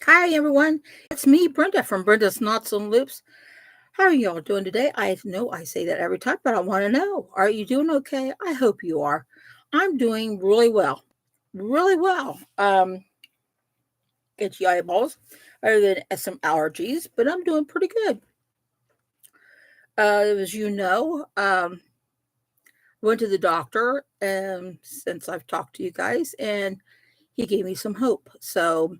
Hi everyone, it's me, Brenda from Brenda's Knots and Loops. How are y'all doing today? I know I say that every time, but I want to know, are you doing okay? I hope you are. I'm doing really well, really well. Itchy eyeballs, other than some allergies, but I'm doing pretty good. As you know, went to the doctor, since I've talked to you guys, and he gave me some hope. So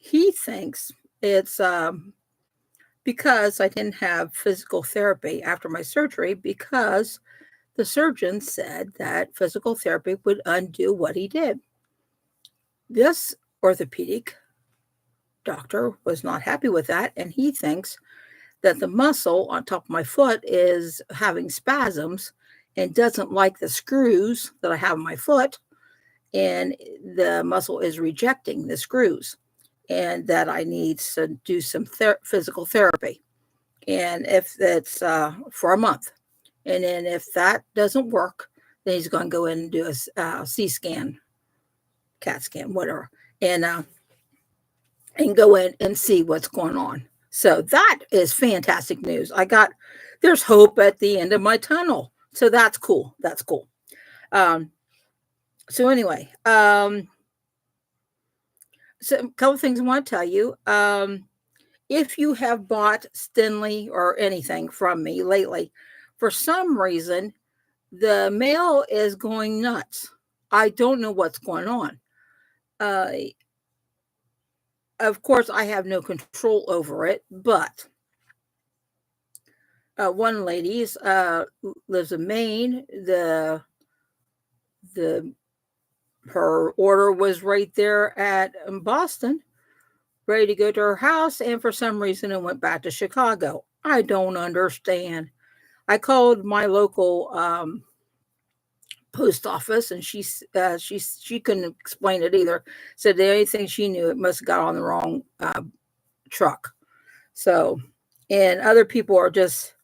he thinks it's because I didn't have physical therapy after my surgery because the surgeon said that physical therapy would undo what he did. This orthopedic doctor was not happy with that, and he thinks that the muscle on top of my foot is having spasms and doesn't like the screws that I have in my foot, and the muscle is rejecting the screws, and that I need to do some physical therapy. And if it's for a month, and then if that doesn't work, then he's going to go in and do a C scan, CAT scan, whatever, and go in and see what's going on. So that is fantastic news. There's hope at the end of my tunnel. So that's cool. That's cool. Um, so anyway, so a couple things I want to tell you. If you have bought Stinley or anything from me lately, for some reason, the mail is going nuts. I don't know what's going on. Uh, of course, I have no control over it, but one lady's lives in Maine. The her order was right there at Boston, ready to go to her house, and for some reason it went back to Chicago. I don't understand. I called my local post office, and she couldn't explain it either. Said the only thing she knew, it must have got on the wrong truck. So, and other people are just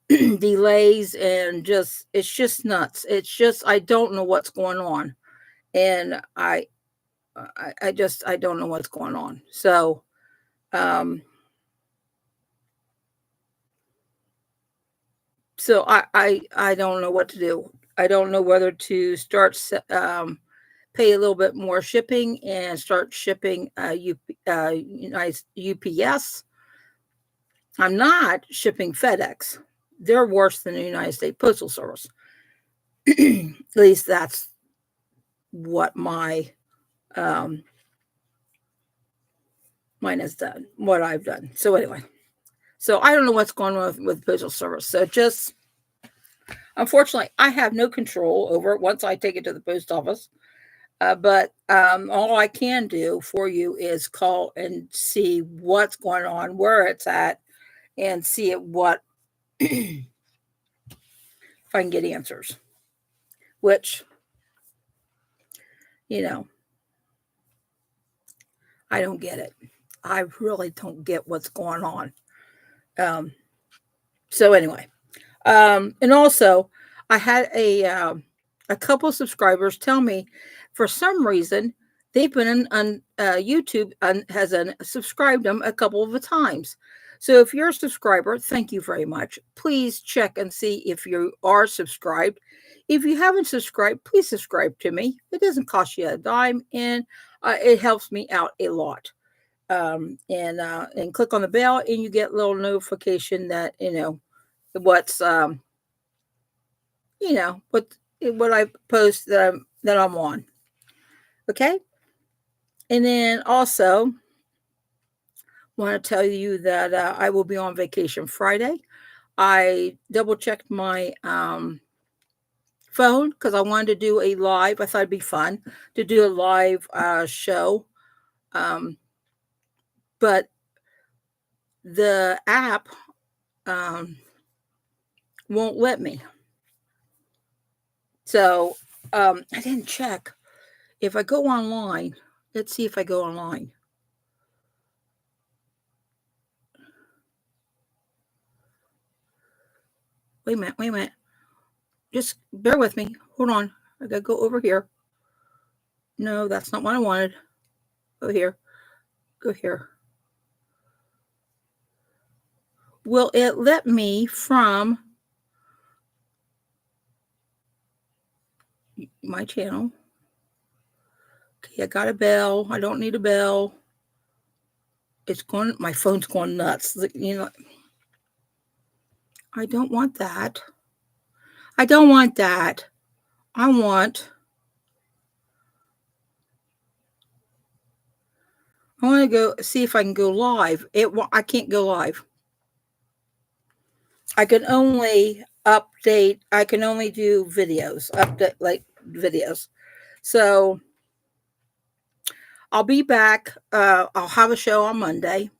delays, and just it's just nuts. It's just I don't know what's going on, and I don't know what's going on. So, um, I don't know what to do. I don't know whether to start pay a little bit more shipping and start shipping UPS. I'm not shipping FedEx. They're worse than the United States Postal Service. At least that's what um, mine has done, what I've done. So anyway, so I don't know what's going on with Postal Service. So just unfortunately, I have no control over it once I take it to the post office. But all I can do for you is call and see what's going on, where it's at, and see what if I can get answers. Which, you know, I don't get it. I really don't get what's going on. Um, so anyway, and also I had a couple of subscribers tell me for some reason they've been on YouTube and has subscribed them a couple of times. So if you're a subscriber, thank you very much. Please check and see if you are subscribed. If you haven't subscribed, please subscribe to me. It doesn't cost you a dime, and it helps me out a lot. And click on the bell, and you get a little notification that what's what I post that I'm on. Okay. And then also want to tell you that I will be on vacation Friday. I double checked my phone because I wanted to do a live. I thought it'd be fun to do a live show. Um, but the app um, won't let me. So I didn't check. If I go online, let's see if I go online. Wait a minute. Just bear with me. Hold on. I gotta go over here. No, that's not what I wanted. Over here. Go here. Will it let me from my channel? Okay, I got a bell. I don't need a bell. It's going, my phone's going nuts. You know, I don't want that. I don't want that. I want to go see if I can go live. I can't go live. I can only update. I can only do videos, update like videos. So I'll be back. I'll have a show on Monday.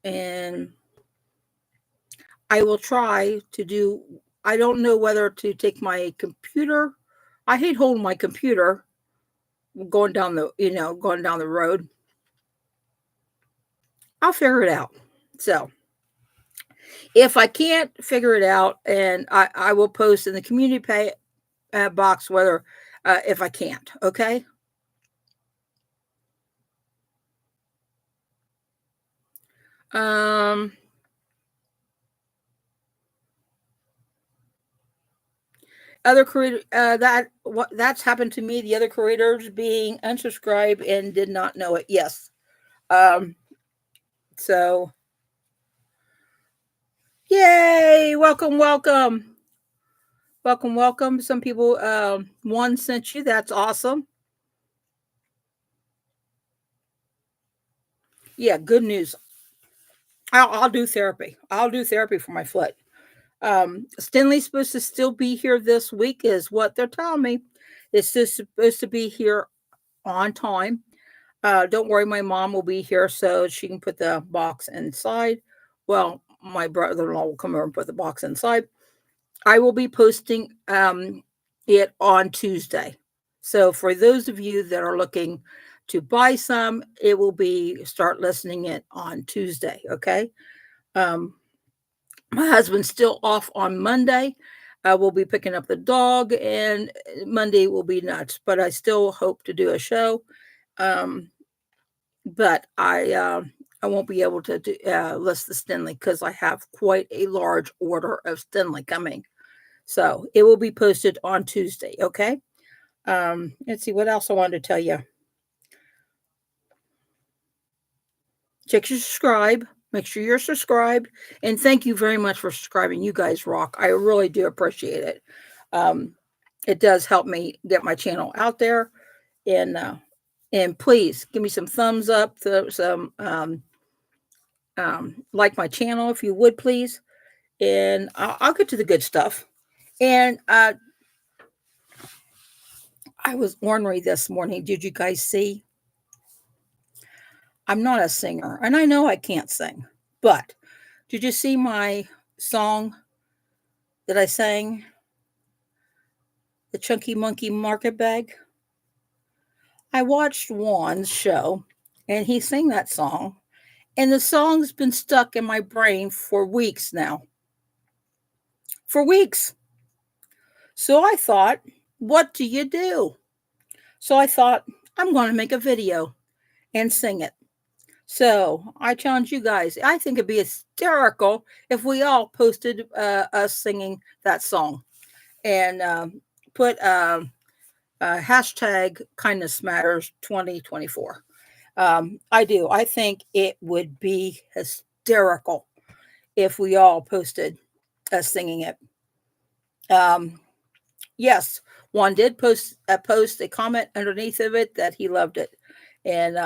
And I will try to do, I don't know whether to take my computer. I hate holding my computer going down the road. I'll figure it out. So if I can't figure it out, and I will post in the community box whether if I can't. Okay. Other creator that's happened to me. The other creators being unsubscribed and did not know it. Yes. So yay, welcome. Some people one sent you. That's awesome. Yeah, good news. I'll do therapy. I'll do therapy for my foot. Stanley's supposed to still be here this week, is what they're telling me. It's just supposed to be here on time. Don't worry, my mom will be here so she can put the box inside. Well, my brother-in-law will come over and put the box inside. I will be posting it on Tuesday. So for those of you that are looking to buy some, it will be start listening it on Tuesday. Okay. My husband's still off on Monday. We'll be picking up the dog, and Monday will be nuts. But I still hope to do a show. But I won't be able to list the Stanley because I have quite a large order of Stanley coming. So it will be posted on Tuesday. Okay. Let's see what else I wanted to tell you. Check your subscribe. Make sure you're subscribed. And thank you very much for subscribing. You guys rock. I really do appreciate it. It does help me get my channel out there. And please give me some thumbs up, some like my channel if you would, please. And I'll get to the good stuff. And I was ornery this morning. Did you guys see? I'm not a singer, and I know I can't sing, but did you see my song that I sang? The Chunky Monkey Market Bag? I watched Juan's show, and he sang that song, and the song's been stuck in my brain for weeks now. For weeks. So I thought, what do you do? So I thought, I'm going to make a video and sing it. So I challenge you guys. I think it'd be hysterical if we all posted us singing that song and put hashtag kindness matters 2024. I do. I think it would be hysterical if we all posted us singing it. Yes, Juan did post a comment underneath of it that he loved it. And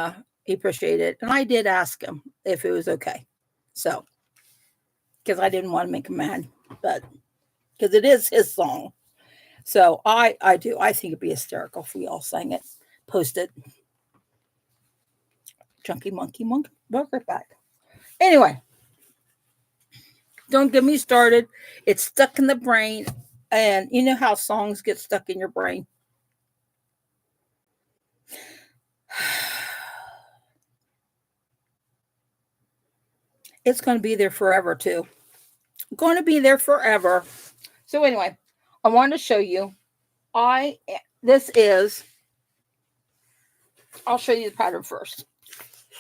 he appreciated it. And I did ask him if it was okay. So, because I didn't want to make him mad, but because it is his song. So I do. I think it'd be hysterical if we all sang it, post it. Chunky Monkey Market Bag. Anyway, don't get me started. It's stuck in the brain. And you know how songs get stuck in your brain? It's going to be there forever, too. Going to be there forever. So anyway, I want to show you. I'll show you the pattern first.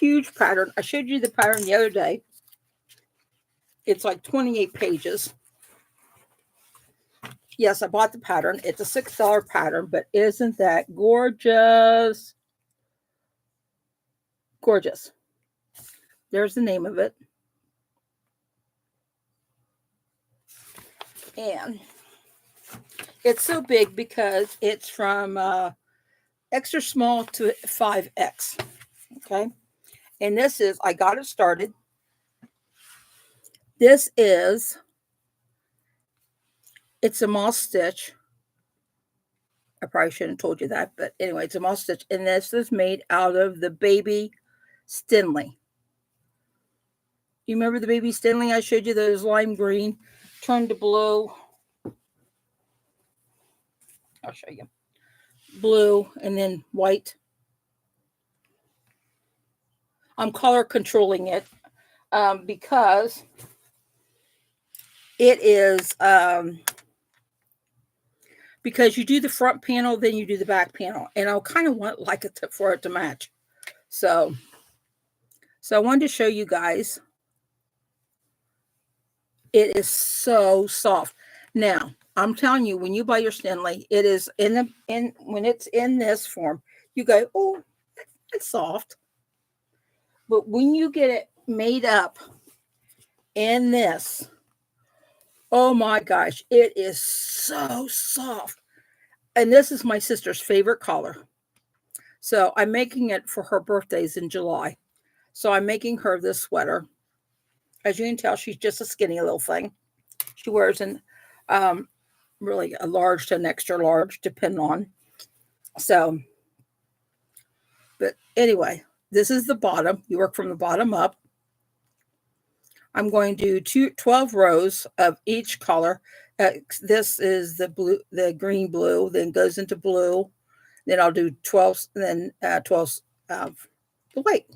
huge pattern. I showed you the pattern the other day. It's like 28 pages. Yes, I bought the pattern. It's a $6 pattern, but isn't that gorgeous? Gorgeous. There's the name of it. And it's so big because it's from extra small to 5X. Okay. And this is, I got it started. This is, it's a moss stitch. I probably shouldn't have told you that, but anyway, it's a moss stitch. And this is made out of the baby Stinley. You remember the baby Stinley? I showed you those lime green, turned to blue. I'll show you. Blue and then white. I'm color controlling it because it is because you do the front panel, then you do the back panel, and I kind of want like it for it to match. So I wanted to show you guys. It is so soft. Now I'm telling you, when you buy your Stinley, it is when it's in this form, you go, oh, it's soft. But when you get it made up in this, oh my gosh, it is so soft. And this is my sister's favorite color. So I'm making it for her birthdays in July. So I'm making her this sweater. As you can tell, she's just a skinny little thing. She wears an really a large to an extra large, depending on. So, but anyway, this is the bottom. You work from the bottom up. I'm going to do 12 rows of each color. This is the blue, the green blue, then goes into blue. Then I'll do 12, then 12 of the white.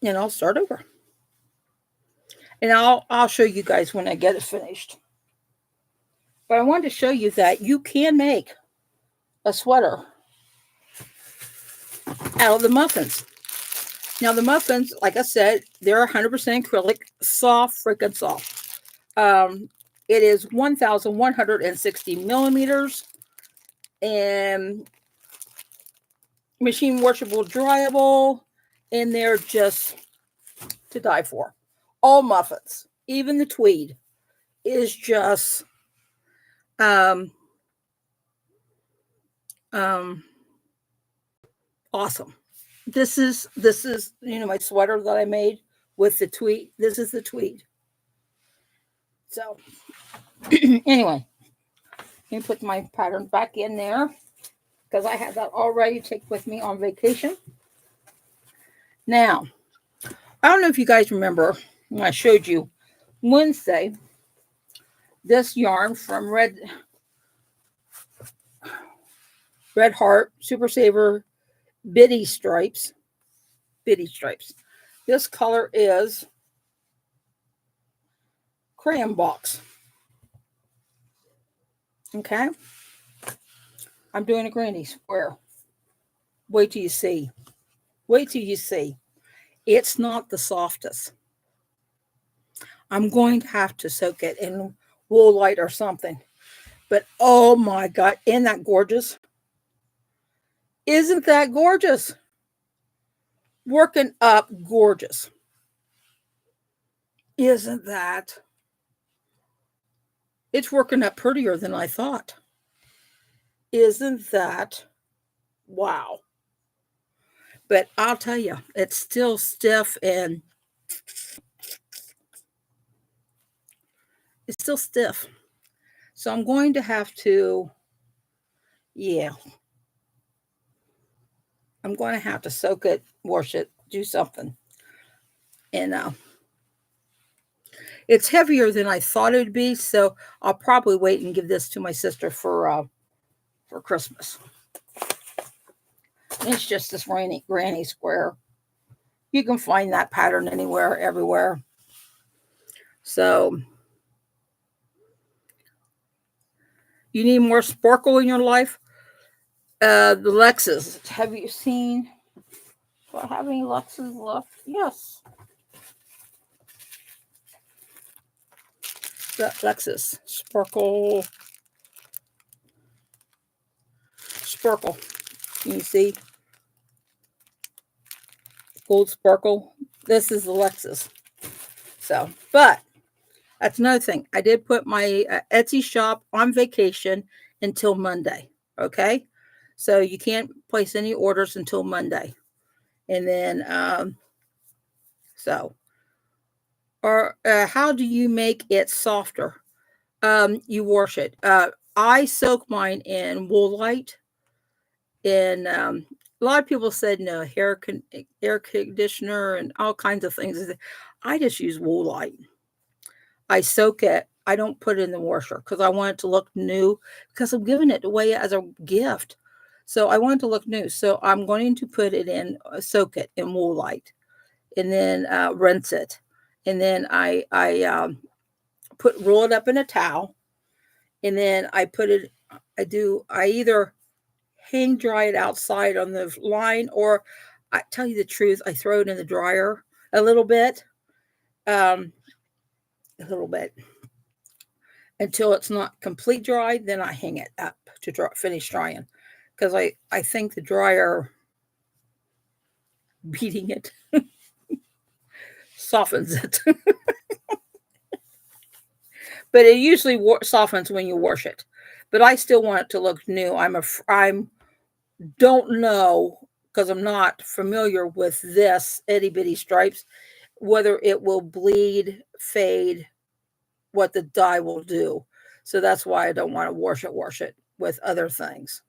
And I'll start over. And I'll show you guys when I get it finished. But I wanted to show you that you can make a sweater out of the muffins. Now the muffins, like I said, they're 100% acrylic, soft, freaking soft. It is 1,160 millimeters and machine washable, dryable, and they're just to die for. All muffins, even the tweed, is just awesome. This is my sweater that I made with the tweed. This is the tweed. So anyway, let me put my pattern back in there because I have that already to take with me on vacation. Now, I don't know if you guys remember when I showed you Wednesday this yarn from Red Heart Super Saver Biddy Stripes. This color is Crayon Box. Okay. I'm doing a granny square. Wait till you see. It's not the softest. I'm going to have to soak it in Woolite or something. But oh my God, isn't that gorgeous? Isn't that gorgeous? Working up gorgeous. Isn't that? It's working up prettier than I thought. Isn't that? Wow. But I'll tell you, it's still stiff and it's still stiff. So I'm going to have to, I'm going to have to soak it, wash it, do something. And it's heavier than I thought it would be, so I'll probably wait and give this to my sister for Christmas. It's just this granny square. You can find that pattern anywhere, everywhere. So you need more sparkle in your life. The Lexus. Have you seen Do I have any Luxes left? Yes. Lexus. Sparkle. Sparkle. You see? Gold sparkle. This is the Lexus. So, but that's another thing. I did put my Etsy shop on vacation until Monday. Okay. So you can't place any orders until Monday. And then, or how do you make it softer? You wash it. I soak mine in Woolite. And a lot of people said no, air conditioner and all kinds of things. I just use Woolite. I soak it. I don't put it in the washer because I want it to look new because I'm giving it away as a gift. So I want it to look new. So I'm going to put it in, soak it in Woolite, and then rinse it. And then I roll it up in a towel, and then I either hang dry it outside on the line, or I tell you the truth, I throw it in the dryer a little bit. Until it's not complete dry, then I hang it up to finish drying, because I think the dryer beating it softens it. But it usually softens when you wash it. But I still want it to look new. I'm don't know, because I'm not familiar with this itty bitty stripes, whether it will bleed, fade, what the dye will do. So that's why I don't want to wash it with other things.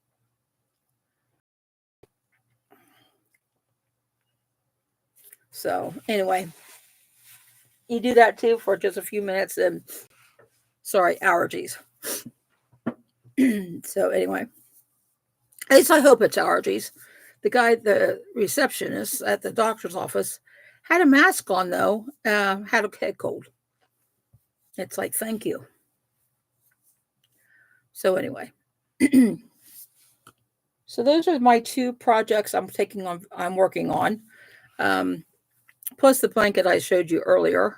So anyway, you do that too for just a few minutes, and sorry, allergies. So anyway, at least I hope it's allergies. The receptionist at the doctor's office, had a mask on though, had a head cold. It's like, thank you. So anyway, so those are my two projects I'm working on. Plus the blanket I showed you earlier.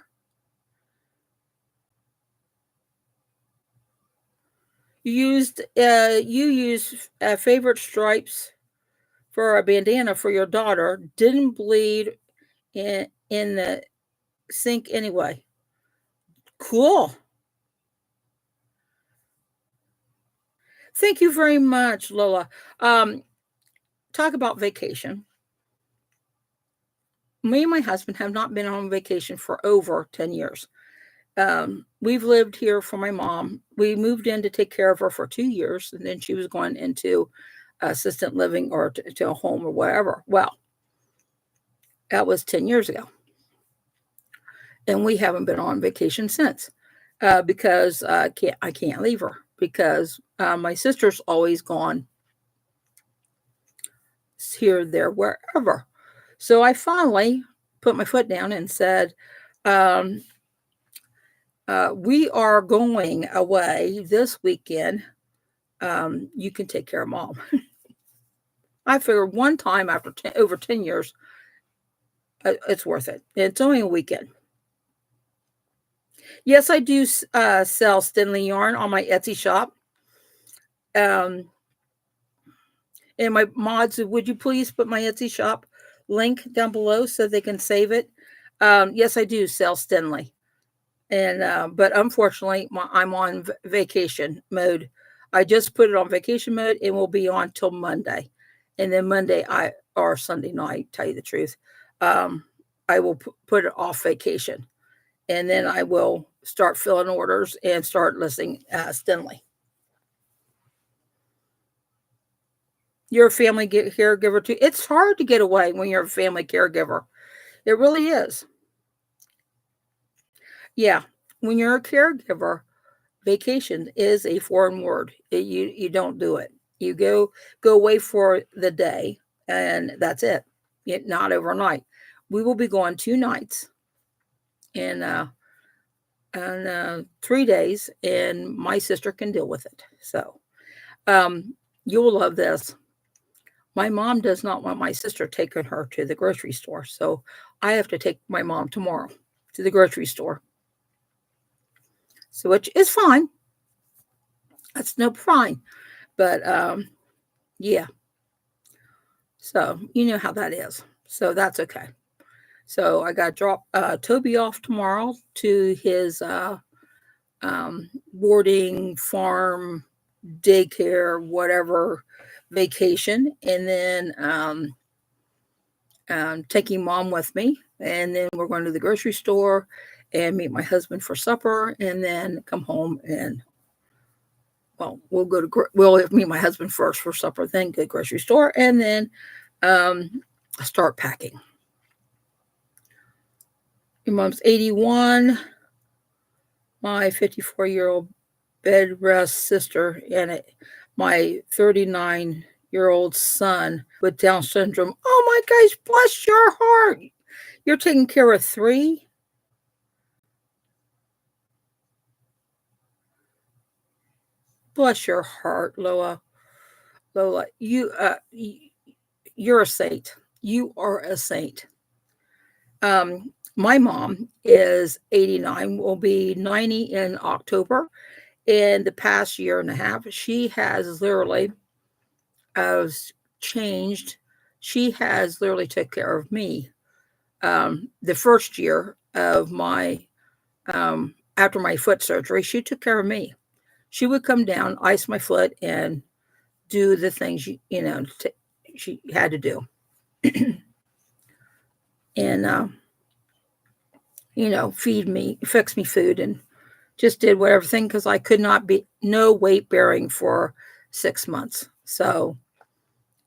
You use favorite stripes for a bandana for your daughter. Didn't bleed in the sink anyway. Cool. Thank you very much, Lola. Talk about vacation. Me and my husband have not been on vacation for over 10 years. We've lived here for my mom. We moved in to take care of her for 2 years, and then she was going into assistant living or to a home or whatever. Well, that was 10 years ago. And we haven't been on vacation since, because I can't leave her, because my sister's always gone here, there, wherever. So I finally put my foot down and said, we are going away this weekend. You can take care of Mom. I figured one time after over 10 years, it's worth it. It's only a weekend. Yes, I do sell Stinley yarn on my Etsy shop. And my mods, would you please put my Etsy shop link down below so they can save it? Yes, I do sell Stinley. And but unfortunately, I'm on vacation mode. I just put it on vacation mode, and will be on till Monday. And then Monday or Sunday night, tell you the truth, I will put it off vacation. And then I will start filling orders and start listing Stinley. You're a family caregiver too. It's hard to get away when you're a family caregiver. It really is. Yeah. When you're a caregiver, vacation is a foreign word. You don't do it. You go away for the day, and that's it. Not overnight. We will be going 2 nights and 3 days, and my sister can deal with it. So you will love this. my mom does not want my sister taking her to the grocery store, so I have to take my mom tomorrow to the grocery store. So which is fine. That's no fine. But yeah. So you know how that is. So that's okay. So I got to drop Toby off tomorrow to his boarding farm daycare whatever vacation, and then taking mom with me, and then we're going to the grocery store and meet my husband for supper, and then come home and we'll meet my husband first for supper, then go to the grocery store, and then start packing. Your mom's 81. My 54-year-old bed rest sister and my 39-year-old son with Down syndrome. Oh my gosh, bless your heart. You're taking care of 3? Bless your heart, Lola. Lola, you're a saint. You are a saint. My mom is 89, will be 90 in October. In the past year and a half, she has literally changed. She has literally took care of me. The first year of my after my foot surgery, she took care of me. She would come down, ice my foot, and do the things she had to do, and feed me, fix me food, and just did whatever thing because I could not be no weight bearing for 6 months. So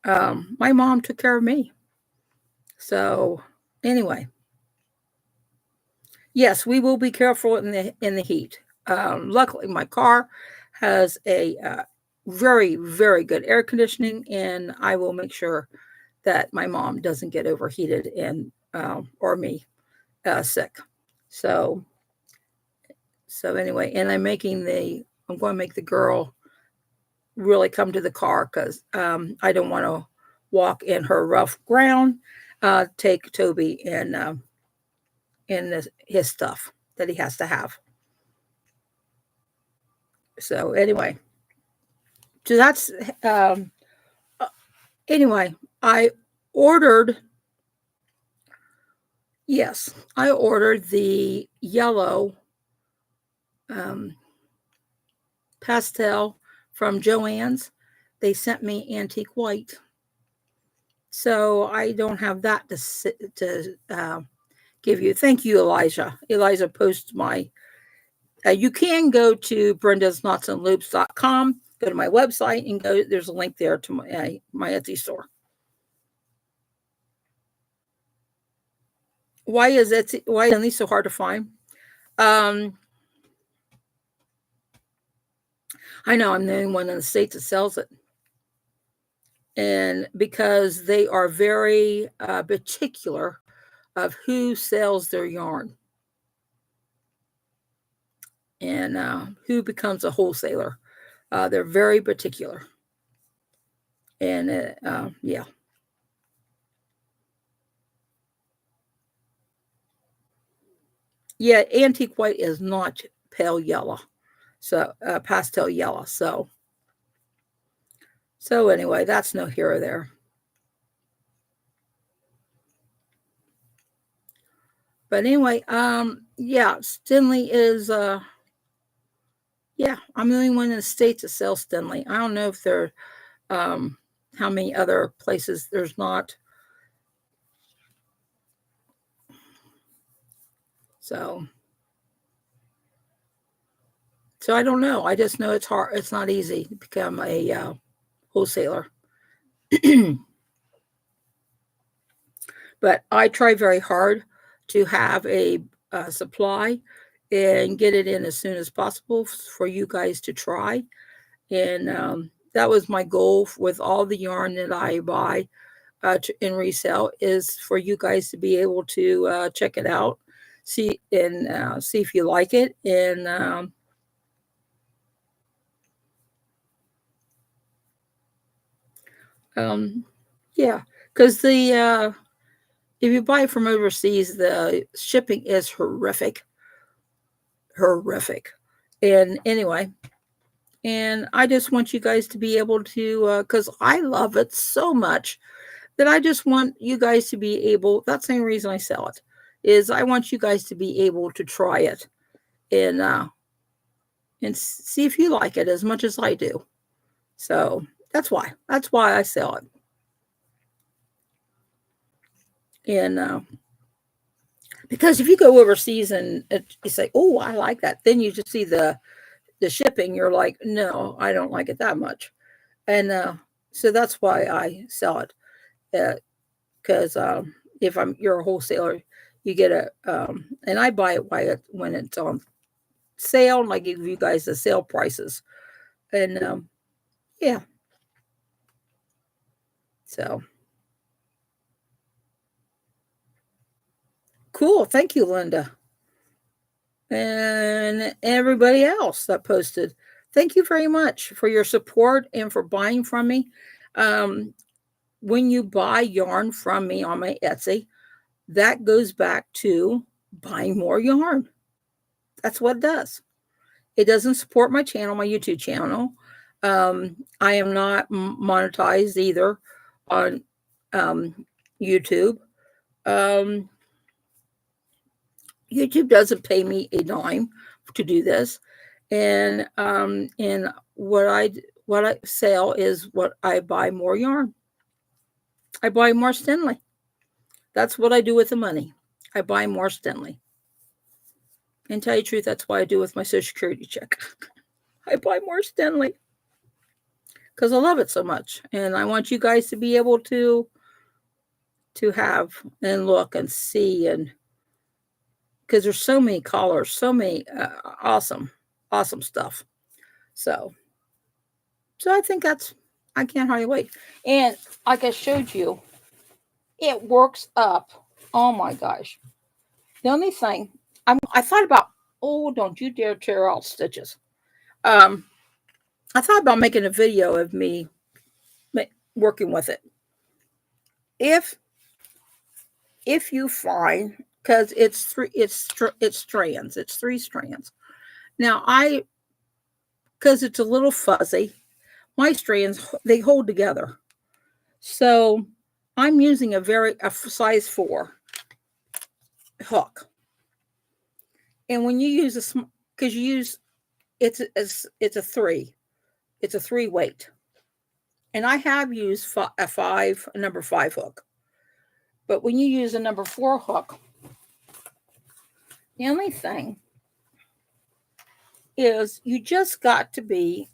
my mom took care of me. So anyway, yes, we will be careful in the heat. Luckily, my car has a very, very good air conditioning, and I will make sure that my mom doesn't get overheated and or me sick. So anyway, and I'm going to make the girl really come to the car because I don't want to walk in her rough ground. Take Toby and his stuff that he has to have. So anyway, so that's anyway. I ordered. Yes, I ordered the yellow pastel from Joann's. They sent me antique white, so I don't have that to give you. Thank you, Elijah. Elijah posts my. You can go to brendasknotsandloops.com, go to my website, and go. There's a link there to my Etsy store. Why is Etsy so hard to find? I know I'm the only one in the States that sells it. And because they are very particular of who sells their yarn and who becomes a wholesaler. They're very particular. And yeah. Yeah, antique white is not pale yellow. So pastel yellow. So anyway, that's no here or there. But anyway, yeah, Stinley is yeah, I'm the only one in the States that sells Stinley. I don't know if there how many other places there's not. So I don't know. I just know it's hard. It's not easy to become a wholesaler. But I try very hard to have a supply and get it in as soon as possible for you guys to try. And that was my goal with all the yarn that I buy in resale, is for you guys to be able to check it out, see if you like it, and Yeah, because the if you buy from overseas, the shipping is horrific. And anyway, and I just want you guys to be able to, because I love it so much that I just want you guys to be able. That's the same reason I sell it, is I want you guys to be able to try it and see if you like it as much as I do. So that's why I sell it. And because if you go overseas and you say, "Oh, I like that," then you just see the shipping. You're like, "No, I don't like it that much," and so that's why I sell it. Because if you're a wholesaler, you get and I buy it when it's on sale, and I give you guys the sale prices, and yeah, so cool. Thank you, Linda, and everybody else that posted. Thank you very much for your support and for buying from me. Um, when you buy yarn from me on my Etsy, that goes back to buying more yarn. That's what it does. It doesn't support my channel, my YouTube channel. I am not monetized either on YouTube. Um, YouTube doesn't pay me a dime to do this, and what I sell is what I buy more yarn. I buy more Stenley. That's what I do with the money. I buy more Stenley. And tell you the truth, that's what I do with my Social Security check. I buy more Stenley because I love it so much, and I want you guys to be able to have and look and see, and because there's so many colors, so many awesome stuff. So I think I can't hardly wait. And like I showed you, it works up. Oh my gosh. The only thing I thought about, oh, don't you dare tear out stitches. I thought about making a video of me working with it. If you find, because it's strands, it's 3 strands. Now because it's a little fuzzy, my strands, they hold together. So I'm using a size 4 hook. And when you use because you use, it's a 3. It's a 3 weight. And I have used a number 5 hook. But when you use a number 4 hook, the only thing is you just got to be,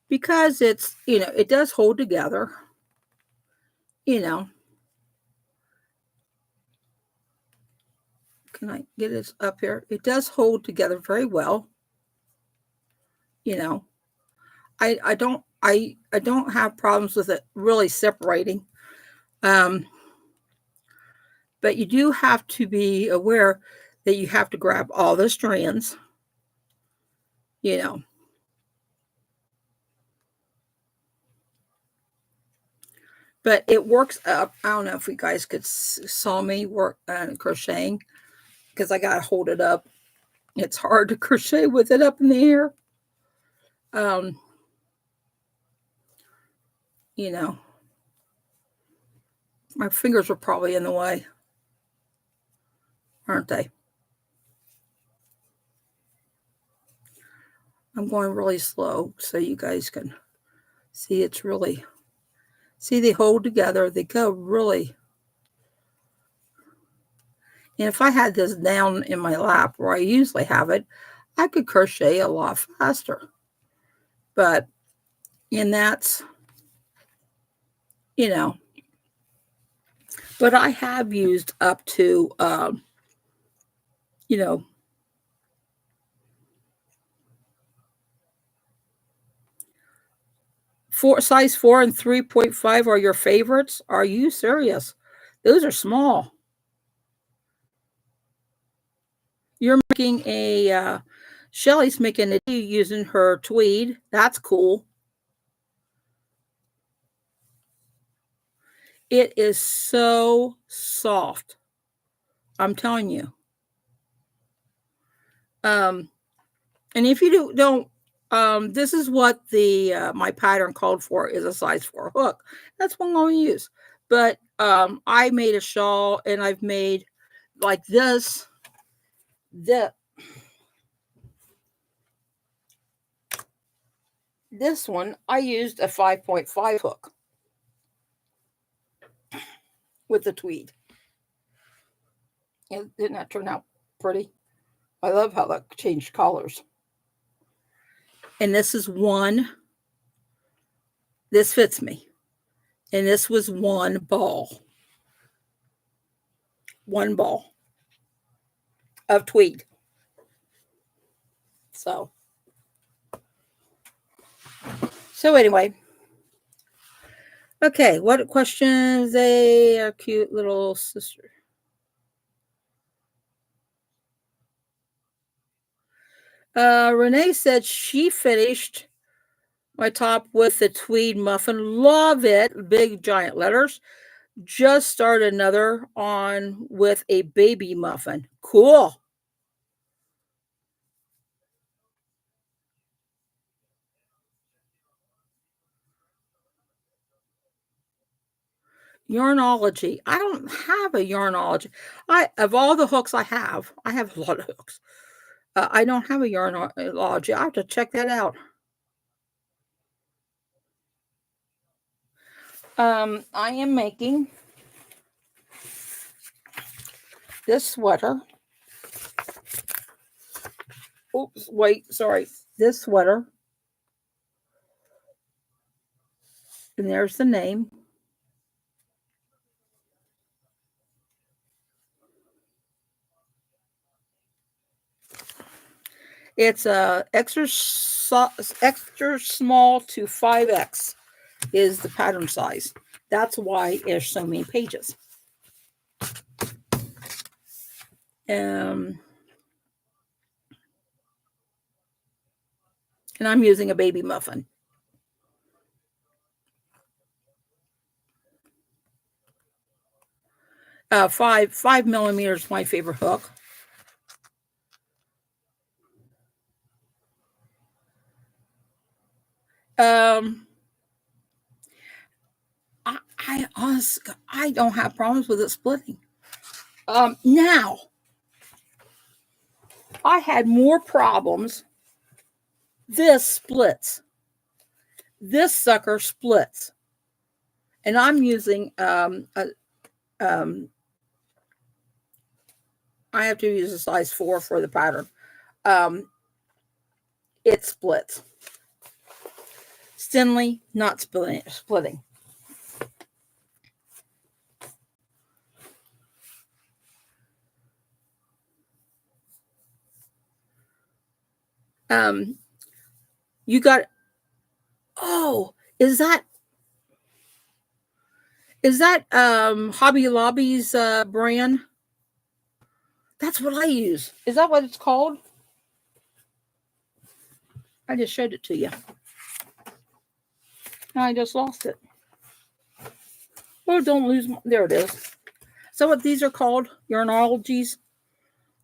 because it's, it does hold together, can I get it up here? It does hold together very well. I don't have problems with it really separating. But you do have to be aware that you have to grab all the strands, But it works up. I don't know if you guys could saw me work crocheting, because I got to hold it up. It's hard to crochet with it up in the air. My fingers are probably in the way, aren't they? I'm going really slow so you guys can see it's really, they hold together. They go really. And if I had this down in my lap where I usually have it, I could crochet a lot faster. But, and that's, but I have used up to, size 4 and 3.5 are your favorites. Are you serious? Those are small. You're making a, Shelly's making it using her tweed. That's cool. It is so soft. I'm telling you. And if you don't, this is what the my pattern called for, is a size 4 hook. That's what I'm going to use. But I made a shawl, and I've made like this. This one, I used a 5.5 hook with the tweed. Didn't that turn out pretty? I love how that changed colors. And this is one. This fits me. And this was one ball. One ball of tweed. So anyway. Okay, what questions? A cute little sister. Renee said she finished my top with the tweed muffin. Love it. Big giant letters. Just started another on with a baby muffin. Cool. Yarnology. I don't have a yarnology. Of all the hooks I have a lot of hooks. I don't have a yarnology. I have to check that out. I am making this sweater. Oops, wait, sorry. This sweater. And there's the name. It's extra small to 5X is the pattern size. That's why there's so many pages. And I'm using a baby muffin. Five millimeters, my favorite hook. I honestly, I don't have problems with it splitting. Now, I had more problems. This splits. This sucker splits. And I'm using I have to use a size 4 for the pattern. It splits. Stinley, not splitting. You got, oh, is that Hobby Lobby's brand? That's what I use. Is that what it's called? I just showed it to you. Now I just lost it. Oh, don't lose there it is. So what these are called? Yarnologies?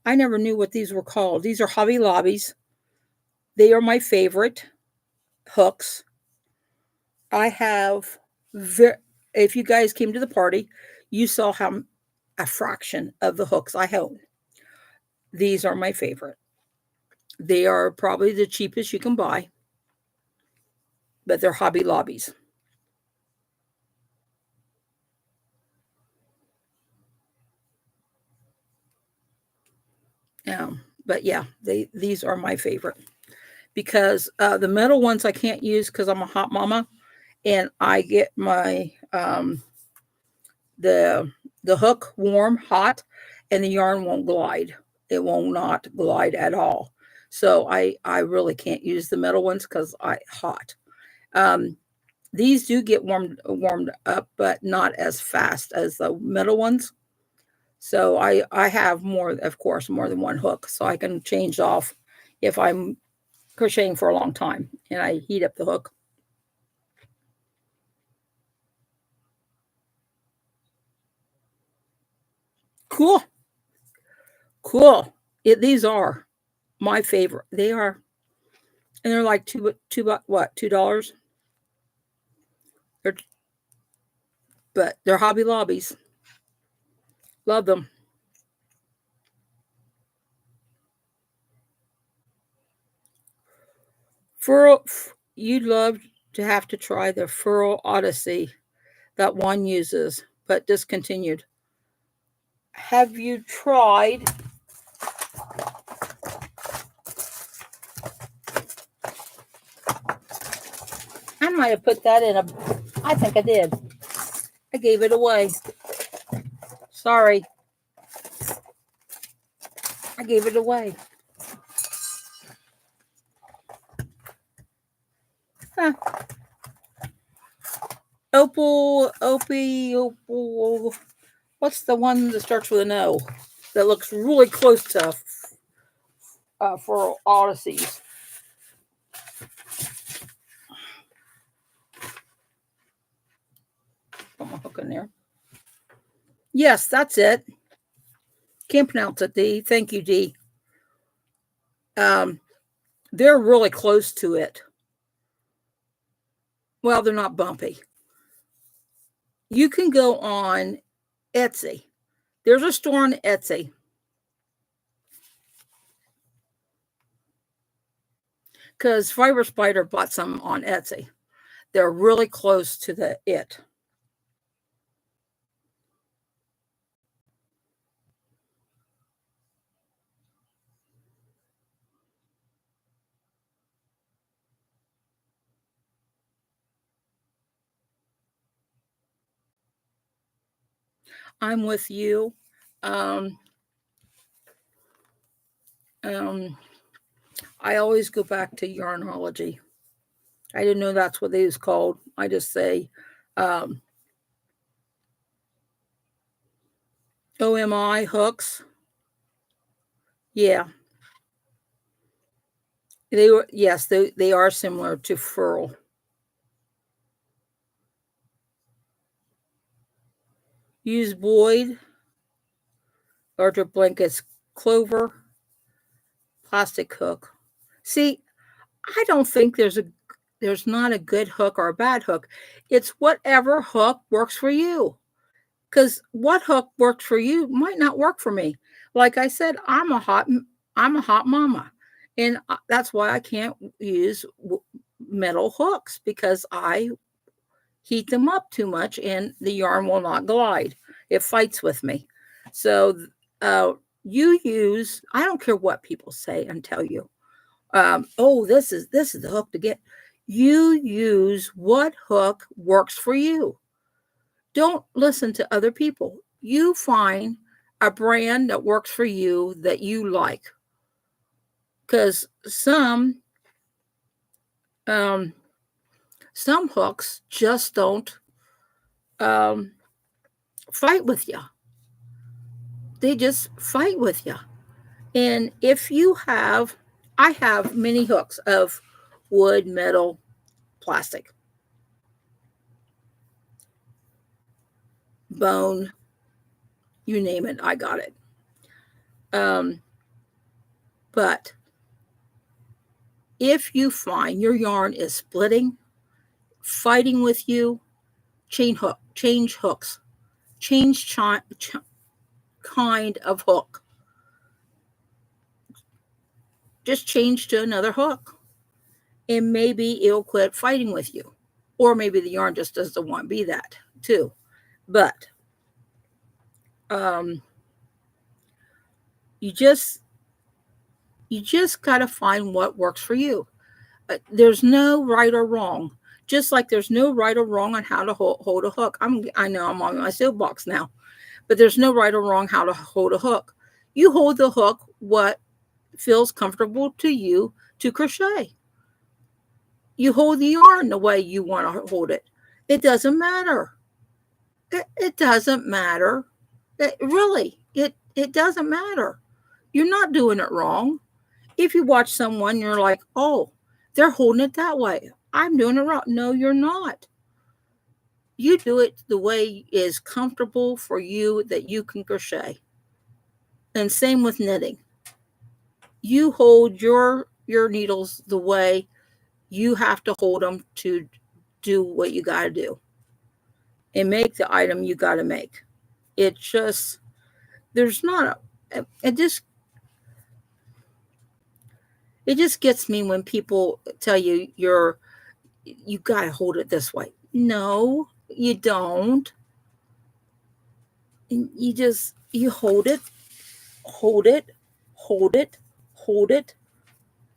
I never knew what these were called. These are Hobby Lobbies. They are my favorite hooks. I have, if you guys came to the party, you saw how a fraction of the hooks I own. These are my favorite. They are probably the cheapest you can buy, but they're Hobby Lobbies. But yeah, these are my favorite because the metal ones I can't use because I'm a hot mama, and I get my the hook warm, hot, and the yarn won't glide. It will not glide at all. So I really can't use the metal ones because I hot. These do get warmed up, but not as fast as the metal ones. So I have more, of course, more than one hook, so I can change off if I'm crocheting for a long time and I heat up the hook. Cool. Cool. These are my favorite. They are, and they're like $2. They're, but they're Hobby Lobbies. Love them. Furl, you'd love to have to try the Furl Odyssey that one uses, but discontinued. Have you tried? I might have put that in a. I think I did. I gave it away. Sorry. I gave it away. Huh. Opal. What's the one that starts with an O? That looks really close to for Odysseys. Put my hook in there. Yes, that's it. Can't pronounce it, D. Thank you, D. They're really close to it. Well, they're not bumpy. You can go on Etsy. There's a store on Etsy. Because Fiber Spider bought some on Etsy. They're really close to it. I'm with you. I always go back to Yarnology. I didn't know that's what they was called. I just say OMI hooks. Yeah. They were, yes, they are similar to Furl. Use Boyd, larger blankets, clover, plastic hook. See, I don't think there's not a good hook or a bad hook. It's whatever hook works for you. Because what hook works for you might not work for me. Like I said, I'm a hot mama, and that's why I can't use metal hooks, because I heat them up too much and the yarn will not glide. It fights with me. So you use, I don't care what people say and tell you, oh, this is the hook to get. You use what hook works for you. Don't listen to other people. You find a brand that works for you that you like. Because some hooks just don't fight with you. They just fight with you. And if you have, I have many hooks of wood, metal, plastic, bone, you name it, I got it. But if you find your yarn is splitting, fighting with you, change hooks, change kind of hook. Just change to another hook, and maybe it'll quit fighting with you. Or maybe the yarn just doesn't want to be that too. But you just got to find what works for you. There's no right or wrong. Just like there's no right or wrong on how to hold a hook. I know I'm on my soapbox now, but there's no right or wrong how to hold a hook. You hold the hook what feels comfortable to you to crochet. You hold the yarn the way you want to hold it. It doesn't matter. It doesn't matter. It doesn't matter. You're not doing it wrong. If you watch someone, you're like, oh, they're holding it that way, I'm doing it wrong. No, you're not. You do it the way is comfortable for you that you can crochet. And same with knitting. You hold your needles the way you have to hold them to do what you got to do and make the item you got to make. It just, there's not a, it just gets me when people tell you you got to hold it this way. No, you don't. You hold it, hold it, hold it, hold it.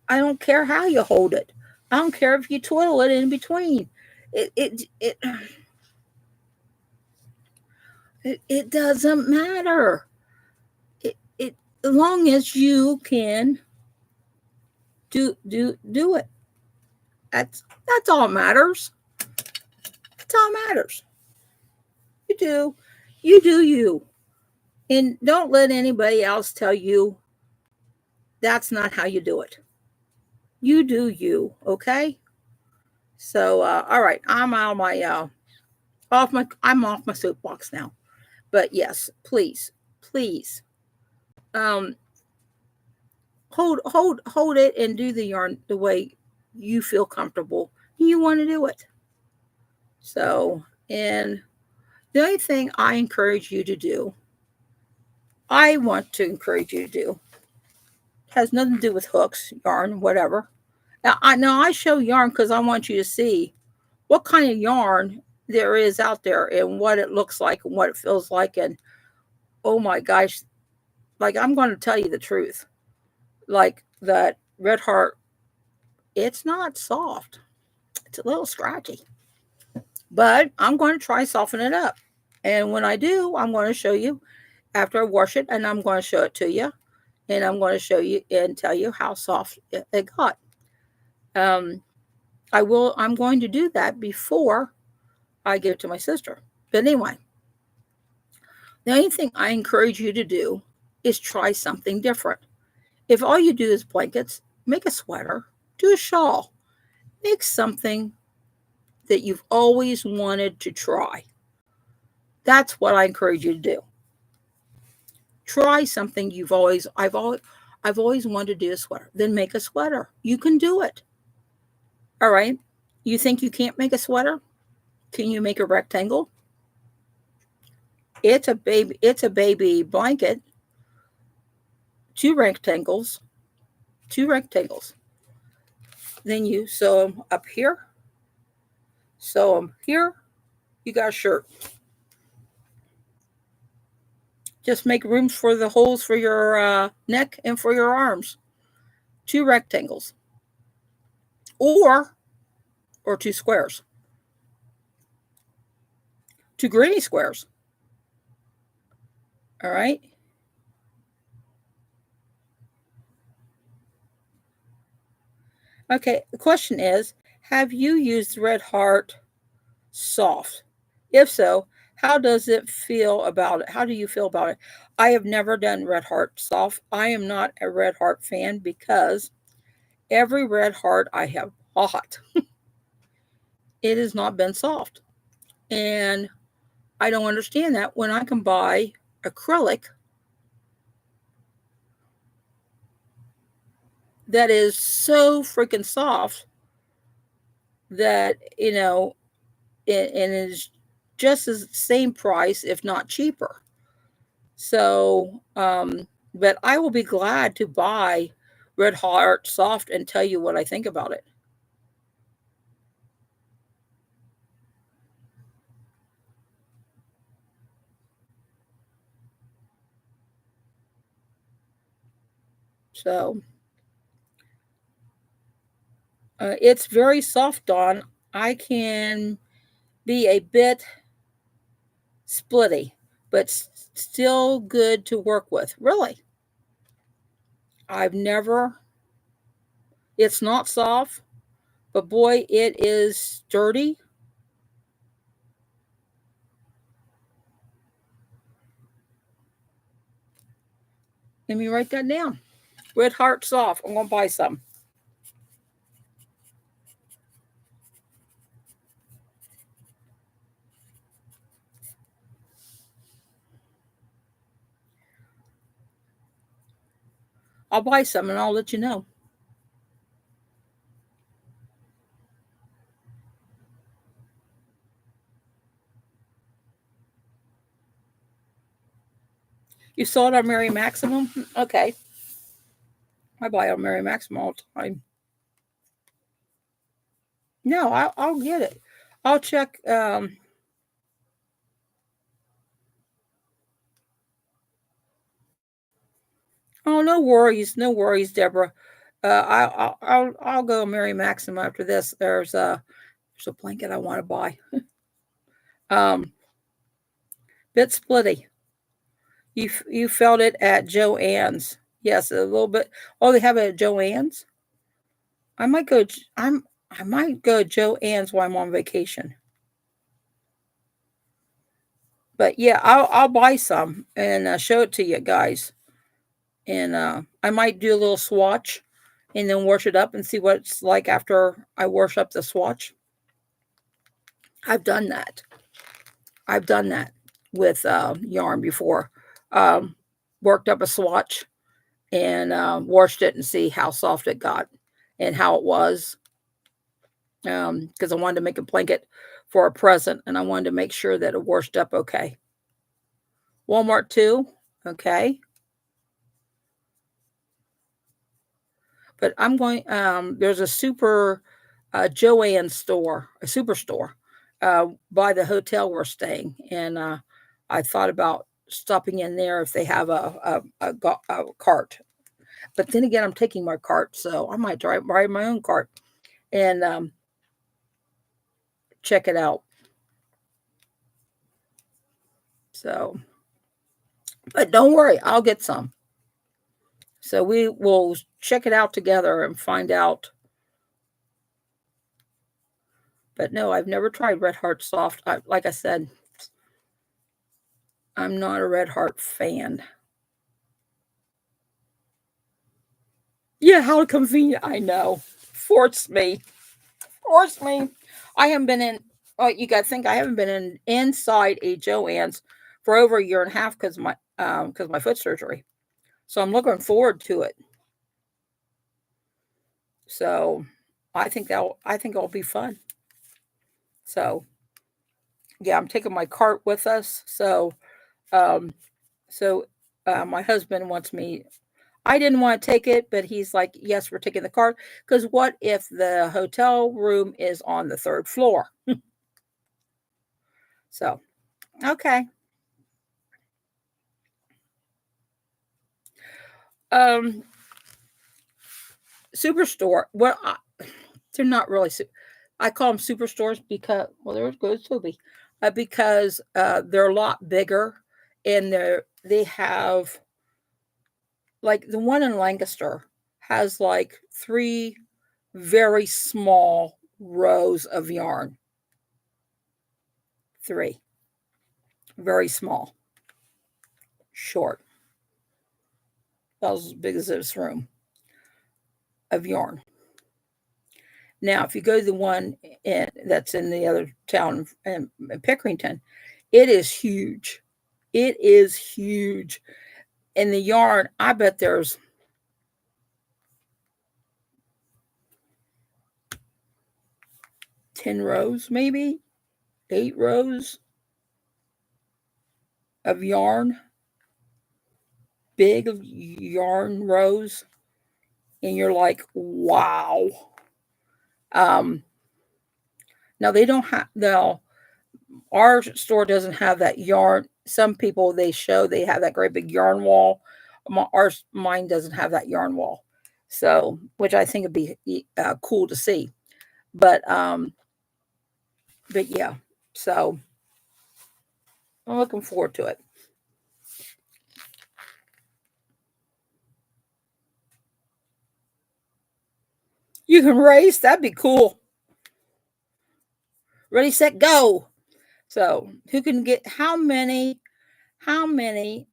I don't care how you hold it. I don't care if you twiddle it in between. It it it it doesn't matter. It as long as you can do it. That's all matters. That's all matters. You do you. And don't let anybody else tell you that's not how you do it. You do you, okay? So all right, I'm out of my I'm off my soapbox now. But yes, please um hold it and do the yarn the way you feel comfortable. You want to do it. So, and the only thing I want to encourage you to do, has nothing to do with hooks, yarn, whatever. Now I show yarn because I want you to see what kind of yarn there is out there and what it looks like and what it feels like. And oh my gosh, like I'm going to tell you the truth. Like that Red Heart, it's not soft. It's a little scratchy. But I'm going to try soften it up. And when I do, I'm going to show you after I wash it, and I'm going to show it to you. And I'm going to show you and tell you how soft it got. I'm going to do that before I give it to my sister. But anyway, the only thing I encourage you to do is try something different. If all you do is blankets, make a sweater, do a shawl, make something that you've always wanted to try. That's what I encourage you to do. Try something I've always wanted to do a sweater. Then make a sweater. You can do it. All right. You think you can't make a sweater? Can you make a rectangle? It's a baby blanket. Two rectangles. Then you sew them up here. Sew them here. You got a shirt. Just make rooms for the holes for your neck and for your arms. Two rectangles. Or two squares. Two granny squares. All right. Okay, the question is, have you used Red Heart soft? If so, how does it feel about it? How do you feel about it? I have never done Red Heart soft. I am not a Red Heart fan because every Red Heart I have bought, it has not been soft. And I don't understand that when I can buy acrylic that is so freaking soft that, and is just as same price, if not cheaper. So, but I will be glad to buy Red Heart Soft and tell you what I think about it. So, it's very soft, Dawn. I can be a bit splitty, but still good to work with. Really. I've never, it's not soft, but boy, it is sturdy. Let me write that down. Red Heart Soft. I'm going to buy some. I'll buy some and I'll let you know. You saw it on Mary Maximum? Okay. I buy on Mary Maximum all the time. No, I'll get it. I'll check. Oh, no worries, no worries, Deborah. I'll go Mary Maximum after this. There's a blanket I want to buy. Um, Bit splitty. You felt it at Joann's. Yes, a little bit. Oh, they have it at Joann's. I might go. I might go Joann's while I'm on vacation. But yeah, I'll buy some and show it to you guys. And I might do a little swatch, and then wash it up and see what it's like after I wash up the swatch. I've done that. I've done that with yarn before. Um, Worked up a swatch and washed it and see how soft it got and how it was. Because I wanted to make a blanket for a present and I wanted to make sure that it washed up okay. Walmart too. Okay. But I'm going, there's a Joann store, a superstore by the hotel we're staying. And I thought about stopping in there if they have a cart. But then again, I'm taking my cart, so I might ride my own cart and check it out. So, but don't worry, I'll get some. So we will check it out together and find out. But no, I've never tried Red Heart Soft. Like I said, I'm not a Red Heart fan. Yeah, how convenient. I know. Force me. Force me. I haven't been in, oh, you got to think I haven't been inside a Joann's for over a year and a half because my foot surgery. So I'm looking forward to it. So I think it'll be fun. So yeah, I'm taking my cart with us. Um, so my husband wants me. I didn't want to take it, but he's like, "Yes, we're taking the cart because what if the hotel room is on the third floor?" So okay, um, superstore. They're not really. I call them superstores because well, there goes Toby, because they're a lot bigger, and they have like the one in Lancaster has like three very small rows of yarn. Three very small, short, about as big as this room of yarn. Now, if you go to the one that's in the other town in Pickerington, it is huge. It is huge. And the yarn, I bet there's 10 rows, maybe 8 rows of yarn, big yarn rows. And you're like, wow. Um, Now they don't have, now our store doesn't have that yarn. Some people they have that great big yarn wall. Mine doesn't have that yarn wall, so which I think would be cool to see. But but yeah, so I'm looking forward to it. You can race. That'd be cool. Ready, set, go. So who can get how many? How many?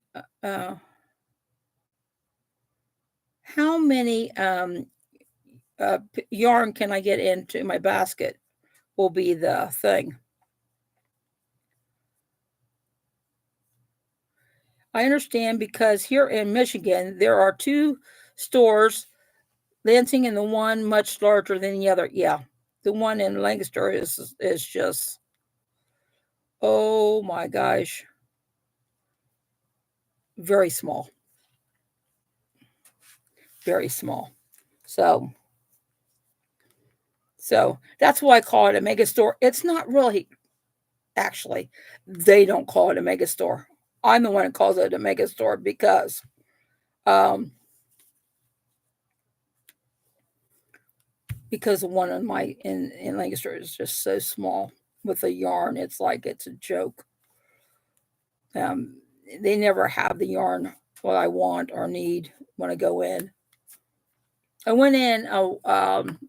How many yarn can I get into my basket? Will be the thing. I understand because here in Michigan there are two stores, Lansing and the one much larger than the other. Yeah, the one in Lancaster is just, oh my gosh, very small, very small. So that's why I call it a mega store. It's not really, actually, they don't call it a mega store. I'm the one that calls it a mega store um, because the one in Lancaster is just so small with the yarn. It's like it's a joke. Um, they never have the yarn what I want or need when I go in. I went in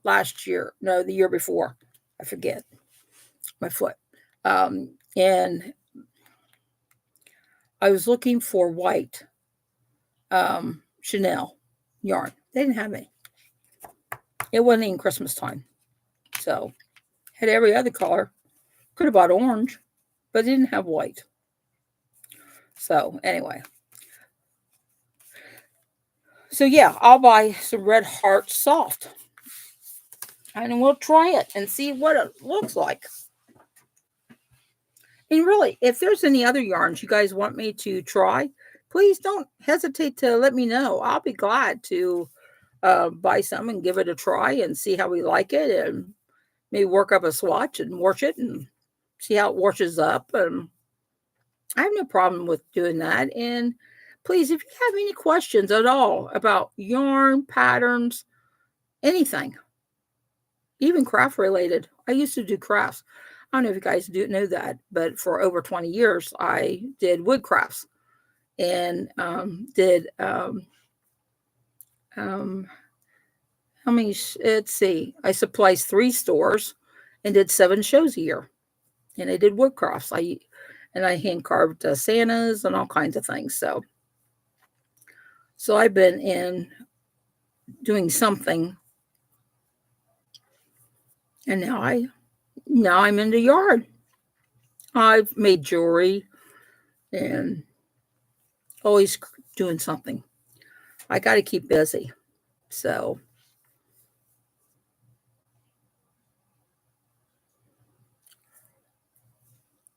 last year, no, the year before. I forget my foot. And I was looking for white Chanel yarn. They didn't have any. It wasn't even Christmas time. So had every other color. Could have bought orange, but they didn't have white. So anyway. So yeah, I'll buy some Red Heart Soft. And we'll try it and see what it looks like. And really, if there's any other yarns you guys want me to try, please don't hesitate to let me know. I'll be glad to buy some and give it a try and see how we like it, and maybe work up a swatch and wash it and see how it washes up. And I have no problem with doing that. And please, if you have any questions at all about yarn, patterns, anything, even craft related. I used to do crafts. I don't know if you guys do know that, but for over 20 years, I did wood crafts and did, how many, let's see, I supplied 3 stores and did 7 shows a year. And I did wood crafts. I hand carved Santas and all kinds of things. So I've been in doing something, and now I'm in the yard. I've made jewelry and always doing something. I got to keep busy. So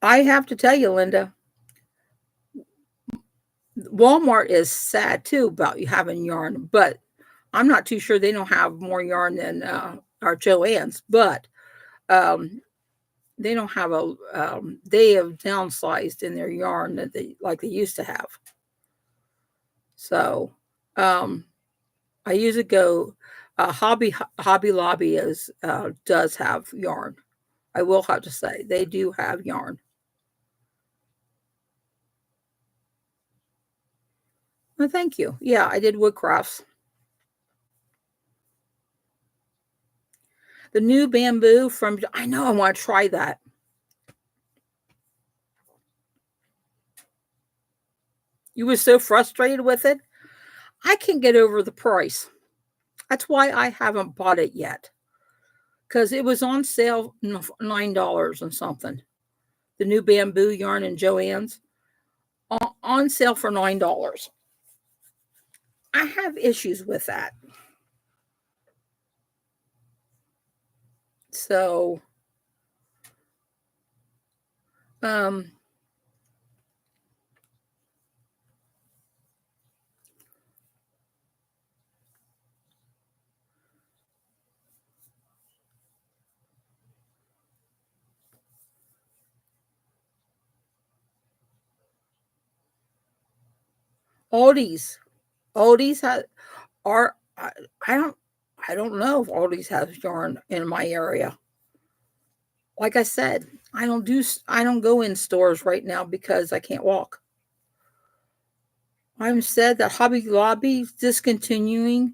I have to tell you, Linda, Walmart is sad too about you having yarn, but I'm not too sure they don't have more yarn than our Joann's, but they don't have they have downsized in their yarn that they used to have. So I usually go Hobby Lobby does have yarn. I will have to say they do have yarn. Well, thank you. Yeah, I did wood crafts. The new bamboo I know I want to try that. You were so frustrated with it. I can't get over the price. That's why I haven't bought it yet. Because it was on sale, $9 and something. The new bamboo yarn in Joann's on sale for $9. I have issues with that. So, Aldi's are I don't know if Aldi's has yarn in my area. Like I said, I don't go in stores right now because I can't walk. I'm sad that Hobby Lobby's discontinuing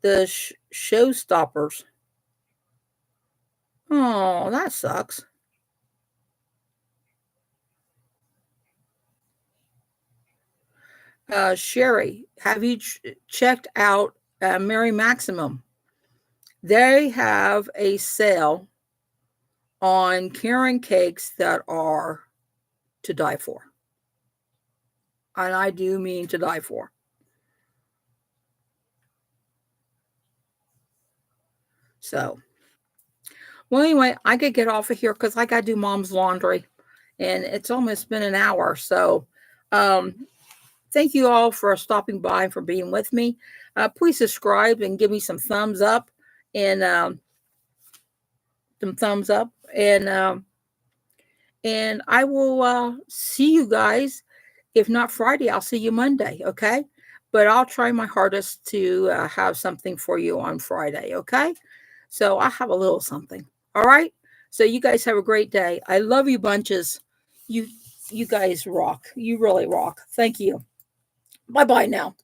the showstoppers. Oh, that sucks. Sherry, have you checked out Mary Maximum? They have a sale on Karen cakes that are to die for. And I do mean to die for. So, well, anyway, I could get off of here because I got to do mom's laundry, and it's almost been an hour. So, um, thank you all for stopping by and for being with me. Please subscribe and give me some thumbs up and some thumbs up and I will see you guys. If not Friday, I'll see you Monday. Okay, but I'll try my hardest to have something for you on Friday. Okay, so I have a little something. All right. So you guys have a great day. I love you bunches. You you guys rock. You really rock. Thank you. Bye bye now.